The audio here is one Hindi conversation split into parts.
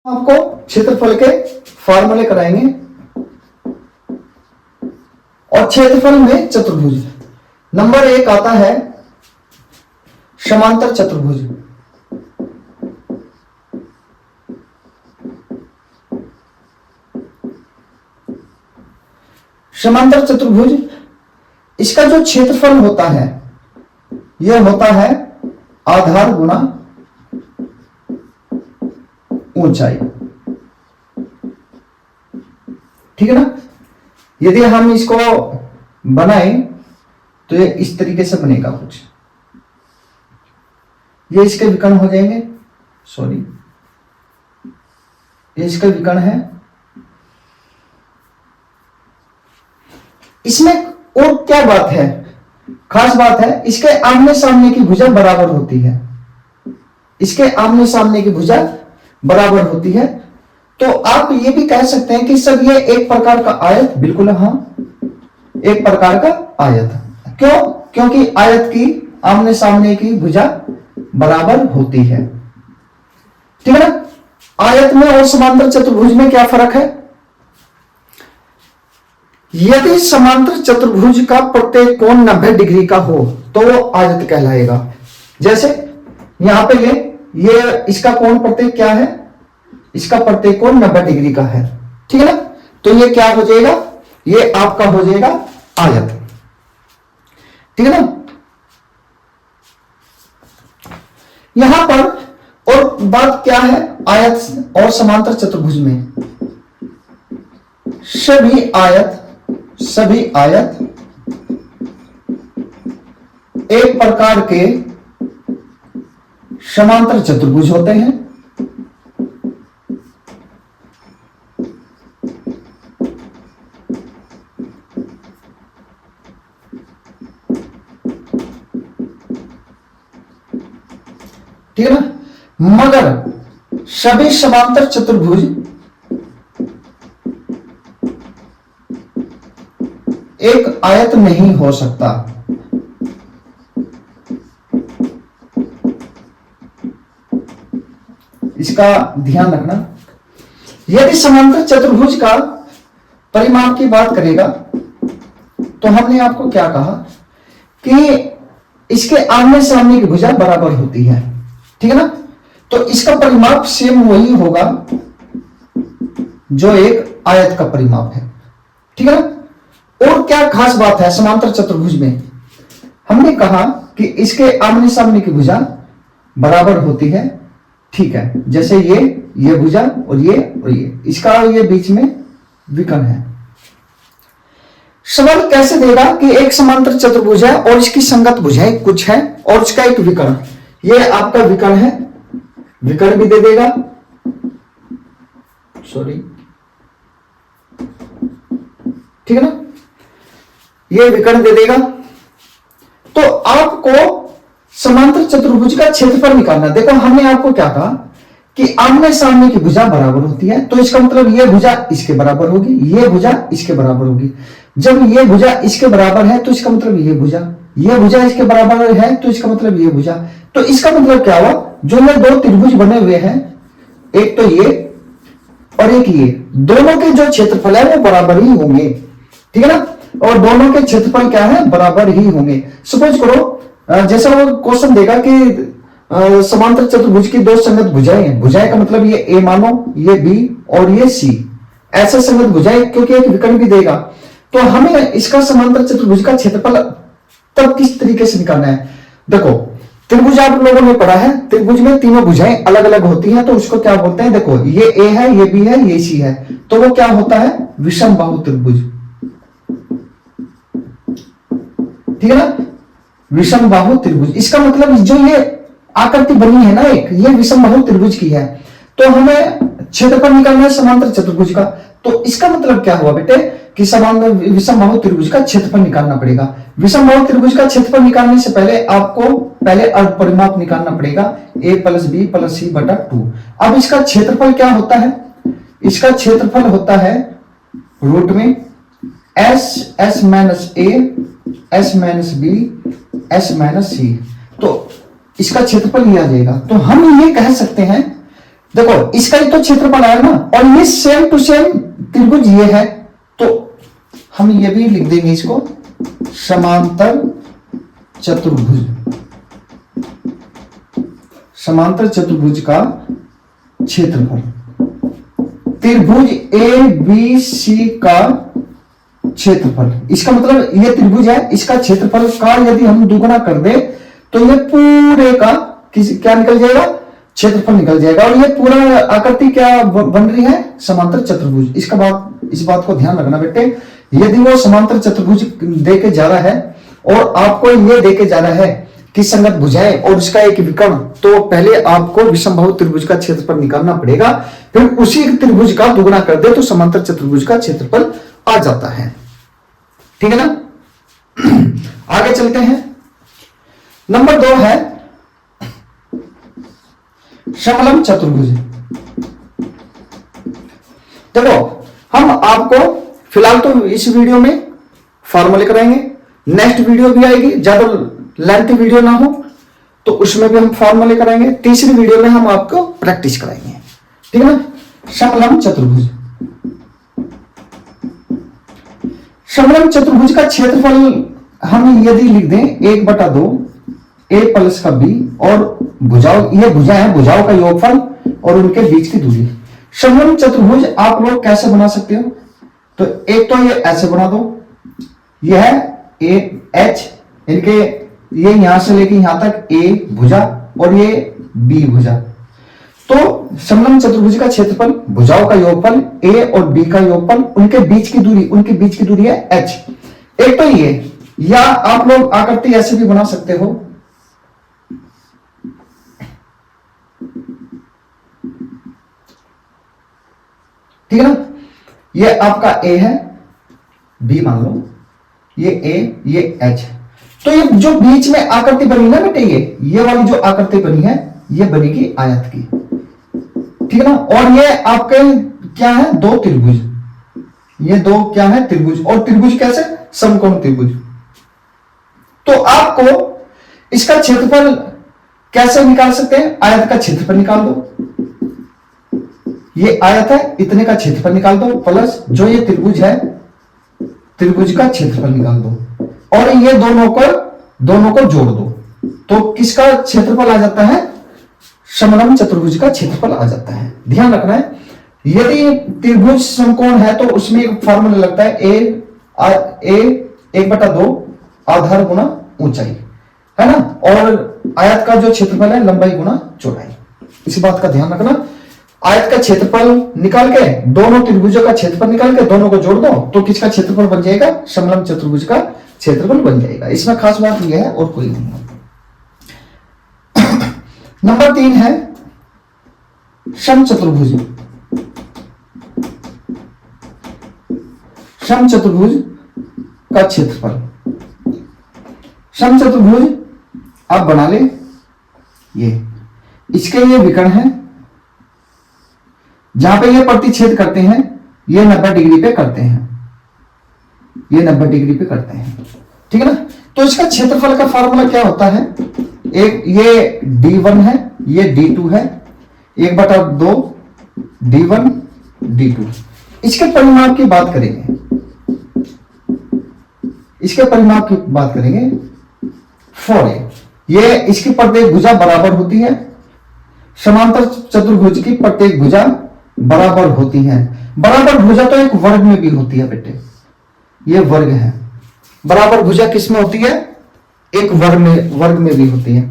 आपको क्षेत्रफल के फॉर्मूले कराएंगे और क्षेत्रफल में चतुर्भुज। नंबर 1 आता है समांतर चतुर्भुज। समांतर चतुर्भुज, इसका जो क्षेत्रफल होता है यह होता है आधार गुना ऊंचाई। ठीक है ना। यदि हम इसको बनाएं तो ये इस तरीके से बनेगा कुछ, ये इसके विकर्ण हो जाएंगे, सॉरी ये इसका विकर्ण है। इसमें और क्या बात है, खास बात है, इसके आमने सामने की भुजा बराबर होती है। इसके आमने सामने की भुजा बराबर होती है। तो आप ये भी कह सकते हैं कि सर ये एक प्रकार का आयत, बिल्कुल हाँ एक प्रकार का आयत। क्यों? क्योंकि आयत की आमने सामने की भुजा बराबर होती है। ठीक है ना। आयत में और समांतर चतुर्भुज में क्या फर्क है? यदि समांतर चतुर्भुज का प्रत्येक कोण 90 डिग्री का हो तो वो आयत कहलाएगा। जैसे यहां पे ये इसका कोण प्रत्येक क्या है, इसका प्रत्येक कोण 90 डिग्री का है। ठीक है ना। तो ये क्या हो जाएगा, ये आपका हो जाएगा आयत। ठीक है ना। यहां पर और बात क्या है, आयत और समांतर चतुर्भुज में सभी आयत एक प्रकार के समांतर चतुर्भुज होते हैं। ठीक है ना। मगर सभी समांतर चतुर्भुज एक आयत नहीं हो सकता। इसका ध्यान रखना। यदि समांतर चतुर्भुज का परिमाप की बात करेगा तो हमने आपको क्या कहा कि इसके आमने सामने की भुजा बराबर होती है। ठीक है ना। तो इसका परिमाप सेम वही होगा जो एक आयत का परिमाप है। ठीक है ना। और क्या खास बात है समांतर चतुर्भुज में, हमने कहा कि इसके आमने सामने की भुजा बराबर होती है। ठीक है। जैसे ये भुजा और ये इसका ये बीच में विकर्ण है। सवाल कैसे देगा कि एक समांतर चतुर्भुज है और इसकी संगत भुजाएं कुछ है और इसका एक विकर्ण, ये आपका विकर्ण है, विकर्ण भी दे देगा, सॉरी ठीक है ना, ये विकर्ण दे देगा। तो आपको समांतर चतुर्भुज का क्षेत्रफल निकालना। देखो हमने आपको क्या कहा कि आमने सामने की भुजा बराबर होती है, तो इसका मतलब ये भुजा इसके बराबर होगी, ये भुजा इसके बराबर होगी। जब ये भुजा इसके बराबर है तो इसका मतलब ये भुजा इसके बराबर है, तो इसका मतलब ये भुजा। तो इसका मतलब क्या हुआ, जो ये दो त्रिभुज बने हुए हैं, एक तो ये और एक ये, दोनों के जो क्षेत्रफल है वो बराबर ही होंगे। ठीक है ना। और दोनों के क्षेत्रफल क्या है, बराबर ही होंगे। सपोज करो जैसा वो क्वेश्चन देगा कि समांतर चतुर्भुज की दो संगत भुजाएं हैं, भुजाएं का मतलब ये ए मानो, ये बी और ये सी, ऐसे संगत भुजाएं, क्योंकि एक विकर्ण भी देगा। तो हमें इसका समांतर चतुर्भुज का क्षेत्रफल तब किस तरीके से निकालना है। देखो त्रिभुज आप लोगों ने पढ़ा है, त्रिभुज में तीनों भुजाएं अलग अलग होती हैं, तो उसको क्या बोलते हैं, देखो ये ए है, ये बी है, ये सी है, तो वो क्या होता है, विषम बाहु त्रिभुज। ठीक है ना। विषम बाहु त्रिभुज, इसका मतलब जो ये आकृति बनी है ना एक, ये विषम बाहु त्रिभुज की है। तो हमें क्षेत्रफल निकालना है समांतर चतुर्भुज का। तो इसका मतलब क्या हुआ बेटे कि समांतर विषम बाहु त्रिभुज का क्षेत्रफल निकालना पड़ेगा। विषम बाहु त्रिभुज का क्षेत्रफल निकालने से पहले आपको पहले अर्ध परिमाप निकालना पड़ेगा, a + b + c / 2। अब इसका क्षेत्रफल क्या होता है, इसका क्षेत्रफल होता है रूट में s - a s - b s - c। तो इसका क्षेत्रफल ये आ जाएगा। तो हम ये कह सकते हैं देखो इसका ही तो क्षेत्रफल आया ना, और ये सेम टू सेम त्रिभुज ये है, तो हम ये भी लिख देंगे इसको समांतर चतुर्भुज, समांतर चतुर्भुज का क्षेत्रफल, त्रिभुज ए बी सी का क्षेत्रफल। इसका मतलब ये त्रिभुज है, इसका क्षेत्रफल का यदि हम दुगुना कर दे तो ये पूरे का क्या निकल जाएगा, क्षेत्रफल निकल जाएगा। और ये पूरा आकृति क्या बन रही है, समांतर चतुर्भुज। इस बात को ध्यान रखना बेटे, यदि वो समांतर चतुर्भुज दे के जा रहा है और आपको ये दे के जा रहा है कि संगत भुजाएं और उसका एक विकर्ण, तो पहले आपको विषमबाहु त्रिभुज का क्षेत्रफल निकालना पड़ेगा, फिर उसी त्रिभुज का दुगुना कर दे तो समांतर चतुर्भुज का क्षेत्रफल आ जाता है। ठीक है ना। आगे चलते हैं। नंबर 2 है समलंब चतुर्भुज। देखो हम आपको फिलहाल तो इस वीडियो में फॉर्मूले कराएंगे, नेक्स्ट वीडियो भी आएगी, ज्यादा लेंथ वीडियो ना हो तो उसमें भी हम फॉर्मूले कराएंगे, तीसरी वीडियो में हम आपको प्रैक्टिस कराएंगे। ठीक है ना। समलंब चतुर्भुज, समलंब चतुर्भुज का क्षेत्रफल हम यदि लिख दें 1/2 a प्लस का b, और भुजाओं, ये भुजा है, भुजाओं का योगफल और उनके बीच की दूरी। समलंब चतुर्भुज आप लोग कैसे बना सकते हो, तो एक तो ये ऐसे बना दो, यह है ए एच, इनके ये यहां से लेके यहां तक ए भुजा और ये बी भुजा। तो समलंब चतुर्भुज का क्षेत्रफल, भुजाओं का योगफल ए और बी का योगफल, उनके बीच की दूरी है एच। एक तो ये, या आप लोग आकृति ऐसे भी बना सकते हो, ठीक है ना। ये आपका ए है, बी मान लो, ये ए, ये एच। तो ये जो बीच में आकृति बनी ना बेटे, ये वाली जो आकृति बनी है ये बनेगी आयत की। ठीक है ना। और ये आपके क्या है, 2 त्रिभुज, ये 2 क्या है, त्रिभुज। और त्रिभुज कैसे, समकोण त्रिभुज। तो आपको इसका क्षेत्रफल कैसे निकाल सकते हैं, आयत का क्षेत्रफल निकाल दो, ये आयत है, इतने का क्षेत्रफल निकाल दो, प्लस जो ये त्रिभुज है, त्रिभुज का क्षेत्रफल निकाल दो, और ये दोनों को जोड़ दो, तो किसका क्षेत्रफल आ जाता है, समलंब चतुर्भुज का क्षेत्रफल आ जाता है। ध्यान रखना है, यदि त्रिभुज समकोण है तो उसमें एक फॉर्मूला लगता है ए 1/2 आधार गुना ऊंचाई, है ना, और आयत का जो क्षेत्रफल है लंबाई गुना चौड़ाई। इसी बात का ध्यान रखना। आयत का क्षेत्रफल निकाल के, दोनों त्रिभुजों का क्षेत्रफल निकाल के दोनों को जोड़ दो तो किसका क्षेत्रफल बन जाएगा, समलंब चतुर्भुज का क्षेत्रफल बन जाएगा। इसमें खास बात यह है और कोई नहीं है। नंबर 3 है समचतुर्भुज। समचतुर्भुज का क्षेत्रफल, समचतुर्भुज आप बना ले, ये इसके ये विकर्ण है, जहां पे ये प्रतिच्छेद करते हैं, ये 90 डिग्री पे करते हैं, ये 90 डिग्री पे करते हैं। ठीक है ना। तो इसका क्षेत्रफल का फॉर्मूला क्या होता है, एक ये d1 है, ये d2 है, 1/2 d1 d2। इसके परिमाप की बात करेंगे, इसके परिमाप की बात करेंगे 4a। ये इसकी प्रत्येक भुजा बराबर होती है, समांतर चतुर्भुज की प्रत्येक भुजा बराबर होती है। बराबर भुजा तो एक वर्ग में भी होती है बेटे, ये वर्ग है। बराबर भुजा किस में होती है, एक वर्ग में भी होती है।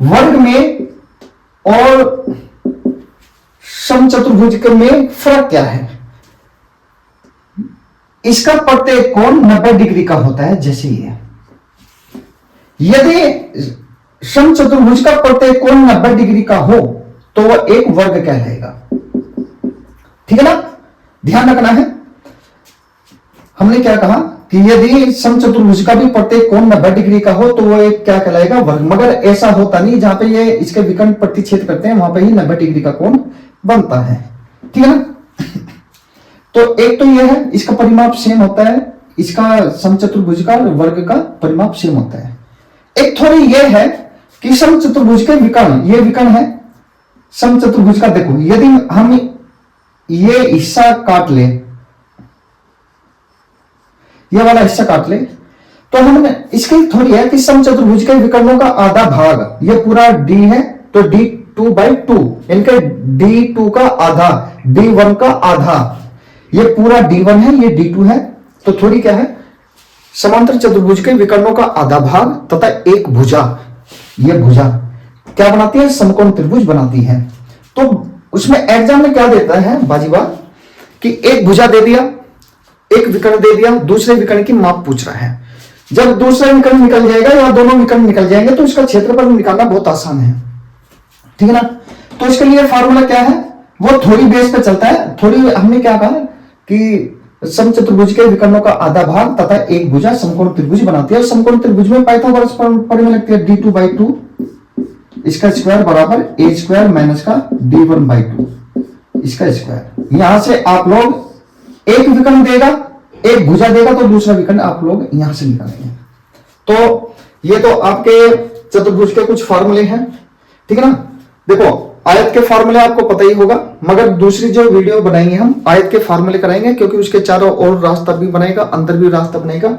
वर्ग में और समचतुर्भुज में फर्क क्या है, इसका प्रत्येक कोण 90 डिग्री का होता है, जैसे ये। यदि समचतुर्भुज का प्रत्येक कोण 90 डिग्री का हो तो वह एक वर्ग कहलाएगा। ठीक है ना। ध्यान रखना है, हमने क्या कहा कि यदि समचतुर्भुज का भी प्रत्येक कोण 90 डिग्री का हो तो वो एक क्या कहलाएगा, वर्ग। मगर ऐसा होता नहीं, जहां पे ये इसके विकर्ण प्रतिच्छेद करते हैं वहां पे ही 90 डिग्री का कोण बनता है। ठीक है ना। तो एक तो ये है, इसका परिमाप सेम होता है, इसका समचतुर्भुज का वर्ग का परिमाप सेम होता है। एक थोड़ी ये है कि समचतुर्भुज के विकर्ण, ये विकर्ण है, समचतुर्भुज का देखो, यदि हम ये हिस्सा काट ले, ये वाला हिस्सा काट ले, तो हम इसकी थोड़ी है कि समचतुर्भुज के विकर्णों का आधा भाग, ये पूरा d है तो d2/2, इनके d2 का आधा, d1 का आधा, ये पूरा d1 है, ये d2 है, तो थोड़ी क्या है, समांतर चतुर्भुज के विकर्णों का आधा भाग तथा एक भुजा, ये भुजा क्या बनाती है, समकोण त्रिभुज बनाती है। तो उसमें एग्जाम में क्या देता है बाजीबार, कि एक भुजा दे दिया, एक विकर्ण दे दिया, दूसरे विकर्ण की माप पूछ रहा है। जब दूसरा विकर्ण निकल जाएगा या दोनों विकर्ण निकल जाएंगे तो इसका क्षेत्रफल निकालना बहुत आसान है, ठीक है ना। तो इसके लिए फार्मूला क्या है, वो थोड़ी बेस पे चलता है। थोड़ी हमने क्या कहा कि समचतुर्भुज के विकर्णों का आधा भाग तथा एक भुजा समकोण त्रिभुज बनाती है। समकोण त्रिभुज में पाइथागोरस प्रमेय लगती है, d2/2 इसका स्क्वायर बराबर a स्क्वायर माइनस का d1/2 इसका स्क्वायर। यहां से आप लोग एक विकर्ण देगा, एक भुजा देगा, तो दूसरा विकर्ण आप लोग यहां से निकालेंगे। तो ये तो आपके चतुर्भुज के कुछ फॉर्मूले हैं, ठीक है ना। देखो आयत के फार्मूले आपको पता ही होगा, मगर दूसरी जो वीडियो बनाएंगे हम आयत के फार्मूले कराएंगे, क्योंकि उसके चारों ओर रास्ता भी बनेगा, अंदर भी रास्ता बनेगा।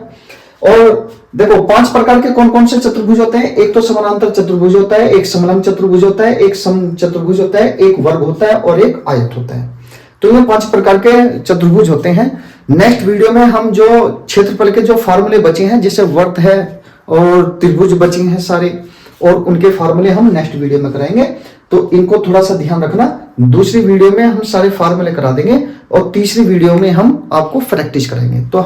और देखो 5 प्रकार के कौन कौन से चतुर्भुज होते हैं, एक तो समानांतर चतुर्भुज होता है, एक समलंब चतुर्भुज होता है, एक समचतुर्भुज होता है, एक वर्ग होता है और एक आयत होता है। तो ये 5 प्रकार के चतुर्भुज होते हैं। नेक्स्ट वीडियो में हम जो क्षेत्रफल के जो फार्मूले बचे हैं, जैसे वर्त है और त्रिभुज बचे हैं सारे, और उनके फार्मूले हम नेक्स्ट वीडियो में कराएंगे। तो इनको थोड़ा सा ध्यान रखना, दूसरी वीडियो में हम सारे फार्मूले करा देंगे और तीसरी वीडियो में हम आपको प्रैक्टिस कराएंगे। तो